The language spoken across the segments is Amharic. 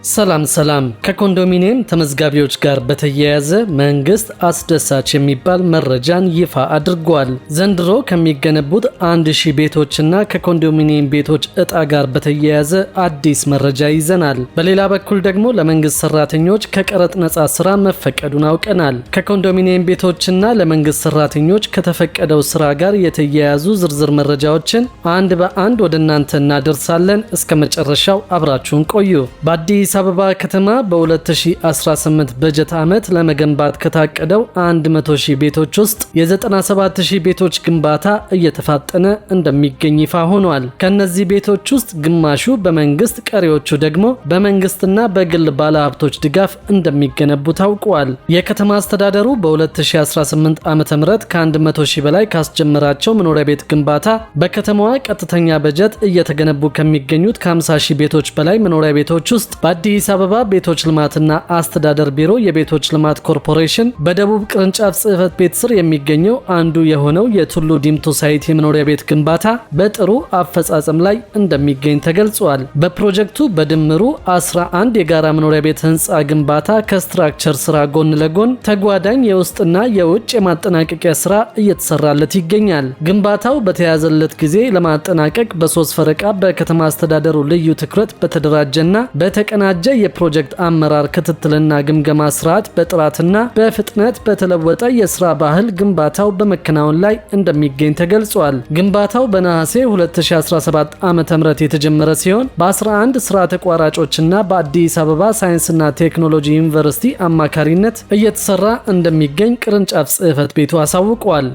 ሰላም ከኮንዶሚኒየም ተመዝጋቢዎች ጋር በተያያዘ መንግስት አስደሳች የሚባል መረጃን ይፋ አድርጓል። ዘንድሮ ከሚገነቡት 1000 ቤቶችና ከኮንዶሚኒየም ቤቶች እጣ ጋር በተያያዘ አዲስ መረጃ ይዘናል። በሌላ በኩል ደግሞ ለመንግስት ሰራተኞች ከቀረጥ ነጻ ስራ መፈቀዱን አውቀናል። ከኮንዶሚኒየም ቤቶችና ለመንግስት ሰራተኞች ከተፈቀደው ስራ ጋር የተያያዙ ዝርዝር መረጃዎችን አንድ በአንድ ወደ እናንተ እናደርሳለን። እስከ መጨረሻው አብራችሁን ቆዩ። በአዲስ አበባ ከተማ በ2018 በጀት ዓመት ለመገንባት ከታቀደው 100,000 ቤቶች ውስጥ የ97,000 ቤቶች ግንባታ እየተፋጠነ እንደሚገኝ ይፋ ሆኗል። ከነዚህ ቤቶች ውስጥ ግማሹ በመንግስት ቀሪዎቹ ደግሞ በመንግስትና በግል ባለሀብቶች ድጋፍ እንደሚገነቡ ታውቋል። የከተማ አስተዳደሩ በ2018 ዓ.ም ከ100,000 በላይ ካስጀመራቸው መኖሪያ ቤት ግንባታ በከተማዋ ቀጥተኛ በጀት እየተገነቡ ከሚገኙት ከ50,000 ቤቶች በላይ መኖሪያ ቤቶች ውስጥ በአዲስ አበባ ቤቶች ልማትና አስተዳደር ቢሮ የቤቶች ልማት ኮርፖሬሽን በደቡብ ቅርንጫፍ ጽህፈት ቤት ስር የሚገኘው አንዱ የሆነው የቱሉ ዲምቱ ሳይት የመኖሪያ ቤት ግንባታ በጥሩ አፈጻጸም ላይ እንደሚገኝ ተገልጿል። በፕሮጀክቱ በድምሩ 11 የጋራ መኖሪያ ቤት ህንፃ ግንባታ ከስትራክቸር ስራ ጎን ለጎን ተጓዳኝ የውስጥና የውጭ የማጠናቀቂያ ስራ እየተሰራለት ይገኛል። ግንባታው በተያዘለት ጊዜ ለማጠናቀቅ በ3 ፈረቃ በከተማ አስተዳደሩ ልዩ ትኩረት በተደራጀና በተቀናጀ የፕሮጀክት አመራር ክትትልና ግምገማ ስርዓት በጥራትና በፍጥነት በተለወጠ የስራ ባህል ግንባታው በመከናወን ላይ እንደሚገኝ ተገልጿል። ግንባታው በነሐሴ 2017 ዓ.ም የተጀመረ ሲሆን በ11 ስራ ተቋራጮችና በአዲስ አበባ ሳይንስና ቴክኖሎጂ ዩኒቨርሲቲ አማካሪነት እየተሰራ እንደሚገኝ ቅርንጫፍ ጽህፈት ቤቱ አሳውቋል።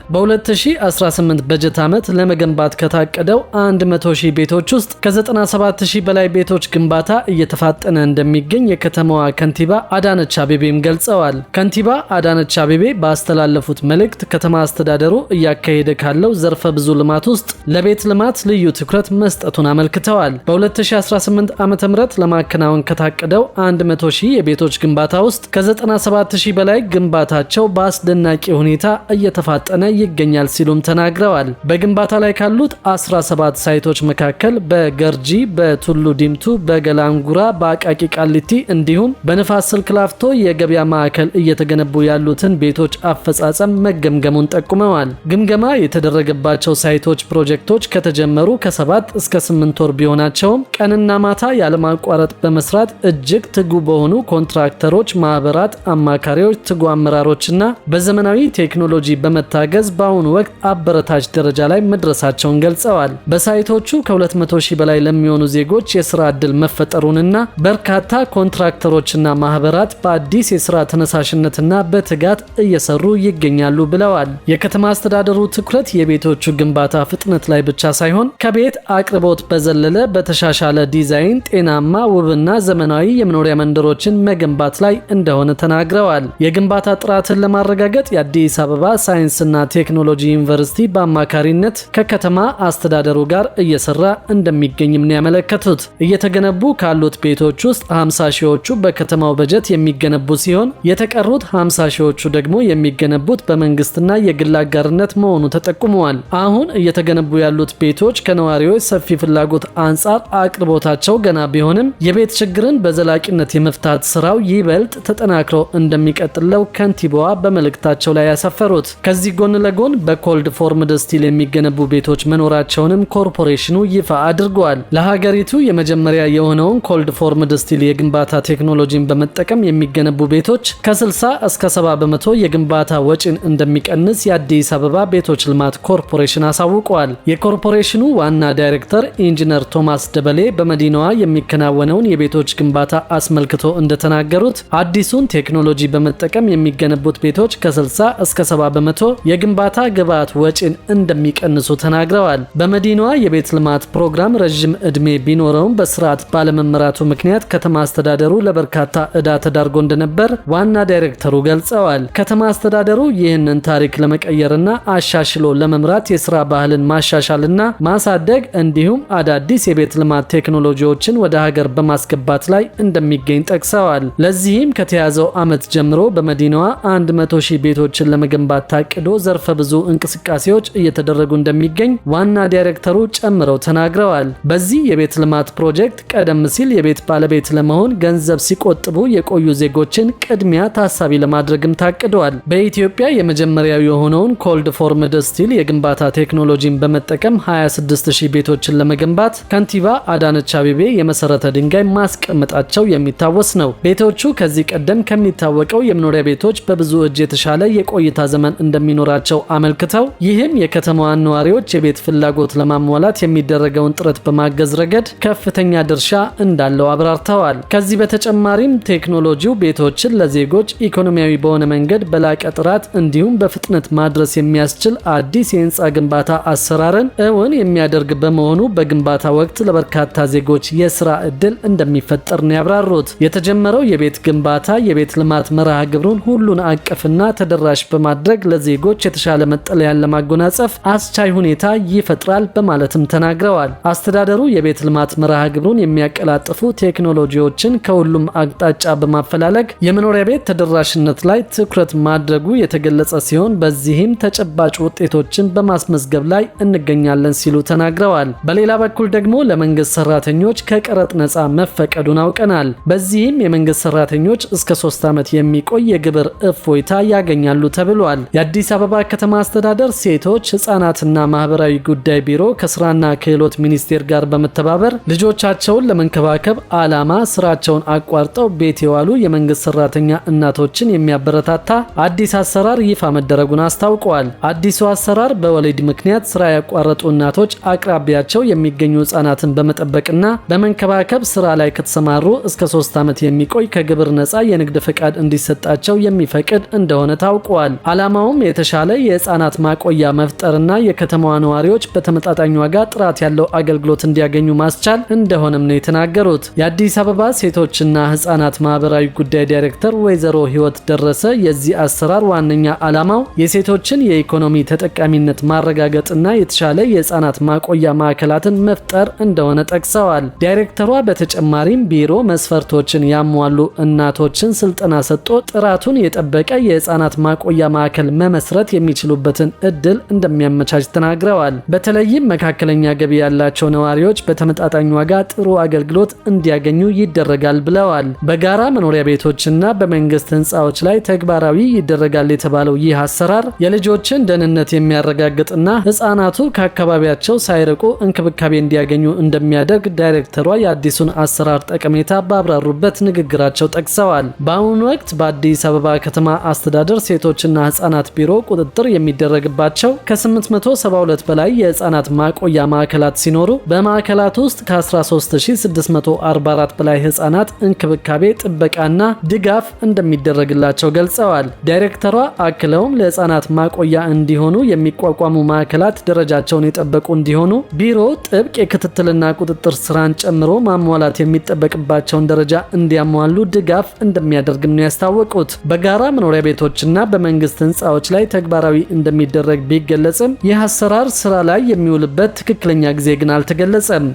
በ2018 በጀት ዓመት ለመገንባት ከታቀደው 100,000 ቤቶች ውስጥ ከ97,000 በላይ ቤቶች ግንባታ እየተፋጠነ እንደሚገኝ የከተማዋ ከንቲባ አዳነች አቤቤም ገልጸዋል። ከንቲባ አዳነች አቤቤ ባስተላለፉት መልእክት ከተማ አስተዳደሩ እያካሄደ ካለው ዘርፈ ብዙ ልማት ውስጥ ለቤት ልማት ልዩ ትኩረት መስጠቱን አመልክተዋል። በ2018 ዓ.ም ለማከናወን ከታቀደው 100,000 የቤቶች ግንባታ ውስጥ ከ97,000 በላይ ግንባታቸው በአስደናቂ ሁኔታ እየተፋጠነ ይገኛል ሲሉም ተናግረዋል። በግንባታ ላይ ካሉት 17 ሳይቶች መካከል በገርጂ፣ በቱሉ ዲምቱ፣ በገላንጉራ፣ በአቃቂ ቃሊቲ እንዲሁም በንፋስ ስልክ ላፍቶ የገበያ ማዕከል እየተገነቡ ያሉትን ቤቶች አፈጻጸም መገምገሙን ጠቁመዋል። ግምገማ የተደረገባቸው ሳይቶች ፕሮጀክቶች ከተጀመሩ ከ7 እስከ 8 ወር ቢሆናቸውም ቀንና ማታ ያለማቋረጥ በመስራት እጅግ ትጉ በሆኑ ኮንትራክተሮች፣ ማህበራት፣ አማካሪዎች፣ ትጉ አመራሮችና በዘመናዊ ቴክኖሎጂ በመታገዝ በአሁኑ ወቅት አበረታች ደረጃ ላይ መድረሳቸውን ገልጸዋል። በሳይቶቹ ከ200,000 በላይ ለሚሆኑ ዜጎች የስራ ዕድል መፈጠሩንና በርካታ ኮንትራክተሮችና ማህበራት በአዲስ የስራ ተነሳሽነትና በትጋት እየሰሩ ይገኛሉ ብለዋል። የከተማ አስተዳደሩ ትኩረት የቤቶቹ ግንባታ ፍጥነት ላይ ብቻ ሳይሆን ከቤት አቅርቦት በዘለለ በተሻሻለ ዲዛይን ጤናማ፣ ውብና ዘመናዊ የመኖሪያ መንደሮችን መገንባት ላይ እንደሆነ ተናግረዋል። የግንባታ ጥራትን ለማረጋገጥ የአዲስ አበባ ሳይንስና ቴክኖሎጂ ዩኒቨርሲቲ በአማካሪነት ከከተማ አስተዳደሩ ጋር እየሰራ እንደሚገኝም ነው ያመለከቱት። እየተገነቡ ካሉት ቤቶች ውስጥ 50,000ዎቹ በከተማው በጀት የሚገነቡ ሲሆን የተቀሩት 50,000ዎቹ ደግሞ የሚገነቡት በመንግስትና የግል አጋርነት መሆኑ ተጠቁመዋል። አሁን እየተገነቡ ያሉት ቤቶች ከነዋሪዎች ሰፊ ፍላጎት አንጻር አቅርቦታቸው ገና ቢሆንም የቤት ችግርን በዘላቂነት የመፍታት ስራው ይበልጥ ተጠናክሮ እንደሚቀጥለው ከንቲባዋ በመልእክታቸው ላይ ያሰፈሩት። ከዚህ ጎን ለጎን በኮልድ ፎርምድ ስቲል የሚገነቡ ቤቶች መኖራቸውንም ኮርፖሬሽኑ ይፋ አድርጓል። ለሀገሪቱ የመጀመሪያ የሆነውን ኮልድ ፎርምድ ስቲል የግንባታ ቴክኖሎጂን በመጠቀም የሚገነቡ ቤቶች ከ60 እስከ 70% የግንባታ ወጪን እንደሚቀንስ የአዲስ አበባ ቤቶች ልማት ኮርፖሬሽን አሳውቋል። የኮርፖሬሽኑ ዋና ዳይሬክተር ኢንጂነር ቶማስ ደበሌ በመዲናዋ የሚከናወነውን የቤቶች ግንባታ አስመልክቶ እንደተናገሩት አዲሱን ቴክኖሎጂ በመጠቀም የሚገነቡት ቤቶች ከ60 እስከ 70% የግንባታ ግብዓት ወጪን እንደሚቀንሱ ተናግረዋል። በመዲናዋ የቤት ልማት ፕሮግራም ረዥም ዕድሜ ቢኖረውም በስርዓት ባለመመራቱ ምክንያት ከተማ አስተዳደሩ ለበርካታ ዕዳ ተዳርጎ እንደነበር ዋና ዳይሬክተሩ ገልጸዋል። ከተማ አስተዳደሩ ይህንን ታሪክ ለመቀየርና አሻሽሎ ለመምራት የስራ ባህልን ማሻሻልና ማሳደግ እንዲሁም አዳዲስ የቤት ልማት ቴክኖሎጂዎችን ወደ ሀገር በማስገባት ላይ እንደሚገኝ ጠቅሰዋል። ለዚህም ከተያዘው ዓመት ጀምሮ በመዲናዋ 100,000 ቤቶችን ለመገንባት ታቅዶ ዘርፈ ብዙ እንቅስቃሴዎች እየተደረጉ እንደሚገኝ ዋና ዳይሬክተሩ ጨምረው ተናግረዋል። በዚህ የቤት ልማት ፕሮጀክት ቀደም ሲል የቤት ባለቤት ባለቤት ለመሆን ገንዘብ ሲቆጥቡ የቆዩ ዜጎችን ቅድሚያ ታሳቢ ለማድረግም ታቅደዋል። በኢትዮጵያ የመጀመሪያው የሆነውን ኮልድ ፎርምድ ስቲል የግንባታ ቴክኖሎጂን በመጠቀም 26000 ቤቶችን ለመገንባት ከንቲባ አዳነች አቤቤ የመሰረተ ድንጋይ ማስቀመጣቸው የሚታወስ ነው። ቤቶቹ ከዚህ ቀደም ከሚታወቀው የመኖሪያ ቤቶች በብዙ እጅ የተሻለ የቆይታ ዘመን እንደሚኖራቸው አመልክተው ይህም የከተማዋን ነዋሪዎች የቤት ፍላጎት ለማሟላት የሚደረገውን ጥረት በማገዝ ረገድ ከፍተኛ ድርሻ እንዳለው አብራርተዋል። ከዚህ በተጨማሪም ቴክኖሎጂው ቤቶችን ለዜጎች ኢኮኖሚያዊ በሆነ መንገድ በላቀ ጥራት እንዲሁም በፍጥነት ማድረስ የሚያስችል አዲስ የህንፃ ግንባታ አሰራርን እውን የሚያደርግ በመሆኑ በግንባታ ወቅት ለበርካታ ዜጎች የስራ ዕድል እንደሚፈጠር ነው ያብራሩት። የተጀመረው የቤት ግንባታ የቤት ልማት መርሃ ግብሩን ሁሉን አቀፍና ተደራሽ በማድረግ ለዜጎች የተሻለ መጠለያን ለማጎናጸፍ አስቻይ ሁኔታ ይፈጥራል በማለትም ተናግረዋል። አስተዳደሩ የቤት ልማት መርሃ ግብሩን የሚያቀላጥፉ ቴክኖሎጂዎችን ከሁሉም አቅጣጫ በማፈላለግ የመኖሪያ ቤት ተደራሽነት ላይ ትኩረት ማድረጉ የተገለጸ ሲሆን በዚህም ተጨባጭ ውጤቶችን በማስመዝገብ ላይ እንገኛለን ሲሉ ተናግረዋል። በሌላ በኩል ደግሞ ለመንግስት ሰራተኞች ከቀረጥ ነፃ መፈቀዱን አውቀናል። በዚህም የመንግስት ሰራተኞች እስከ 3 ዓመት የሚቆይ የግብር እፎይታ ያገኛሉ ተብሏል። የአዲስ አበባ ከተማ አስተዳደር ሴቶች ህጻናትና ማህበራዊ ጉዳይ ቢሮ ከስራና ክህሎት ሚኒስቴር ጋር በመተባበር ልጆቻቸውን ለመንከባከብ ዓላማ ስራቸውን አቋርጠው ቤት የዋሉ የመንግስት ሰራተኛ እናቶችን የሚያበረታታ አዲስ አሰራር ይፋ መደረጉን አስታውቀዋል። አዲሱ አሰራር በወሊድ ምክንያት ስራ ያቋረጡ እናቶች አቅራቢያቸው የሚገኙ ህጻናትን በመጠበቅና በመንከባከብ ስራ ላይ ከተሰማሩ እስከ 3 ዓመት የሚቆይ ከግብር ነፃ የንግድ ፈቃድ እንዲሰጣቸው የሚፈቅድ እንደሆነ ታውቋል። ዓላማውም የተሻለ የህፃናት ማቆያ መፍጠርና የከተማዋ ነዋሪዎች በተመጣጣኝ ዋጋ ጥራት ያለው አገልግሎት እንዲያገኙ ማስቻል እንደሆነም ነው የተናገሩት። የአዲስ አበባ ሴቶችና ህፃናት ማህበራዊ ጉዳይ ዳይሬክተር ወይዘሮ ህይወት ደረሰ የዚህ አሰራር ዋነኛ ዓላማው የሴቶችን የኢኮኖሚ ተጠቃሚነት ማረጋገጥና የተሻለ የህፃናት ማቆያ ማዕከላትን መፍጠር እንደሆነ ጠቅሰዋል። ዳይሬክተሯ በተጨማሪም ቢሮ መስፈርቶችን ያሟሉ እናቶችን ስልጠና ሰጥቶ ጥራቱን የጠበቀ የህፃናት ማቆያ ማዕከል መመስረት የሚችሉበትን እድል እንደሚያመቻች ተናግረዋል። በተለይም መካከለኛ ገቢ ያላቸው ነዋሪዎች በተመጣጣኝ ዋጋ ጥሩ አገልግሎት እንዲያገኙ ይደረጋል ብለዋል። በጋራ መኖሪያ ቤቶችና በመንግስት ህንፃዎች ላይ ተግባራዊ ይደረጋል የተባለው ይህ አሰራር የልጆችን ደህንነት የሚያረጋግጥና ህፃናቱ ከአካባቢያቸው ሳይርቁ እንክብካቤ እንዲያገኙ እንደሚያደርግ ዳይሬክተሯ የአዲሱን አሰራር ጠቀሜታ ባብራሩበት ንግግራቸው ጠቅሰዋል። በአሁኑ ወቅት በአዲስ አበባ ከተማ አስተዳደር ሴቶችና ህፃናት ቢሮ ቁጥጥር የሚደረግባቸው ከ872 በላይ የህፃናት ማቆያ ማዕከላት ሲኖሩ በማዕከላት ውስጥ ከ13644 በላይ ህፃናት እንክብካቤ ጥበቃና ድጋፍ እንደሚደረግላቸው ገልጸዋል። ዳይሬክተሯ አክለውም ለህፃናት ማቆያ እንዲሆኑ የሚቋቋሙ ማዕከላት ደረጃቸውን የጠበቁ እንዲሆኑ ቢሮ ጥብቅ የክትትልና ቁጥጥር ስራን ጨምሮ ማሟላት የሚጠበቅባቸውን ደረጃ እንዲያሟሉ ድጋፍ እንደሚያደርግም ነው ያስታወቁት። በጋራ መኖሪያ ቤቶችና በመንግስት ህንፃዎች ላይ ተግባራዊ እንደሚደረግ ቢገለጽም ይህ አሰራር ስራ ላይ የሚውልበት ትክክለኛ ጊዜ ግን አልተገለጸም።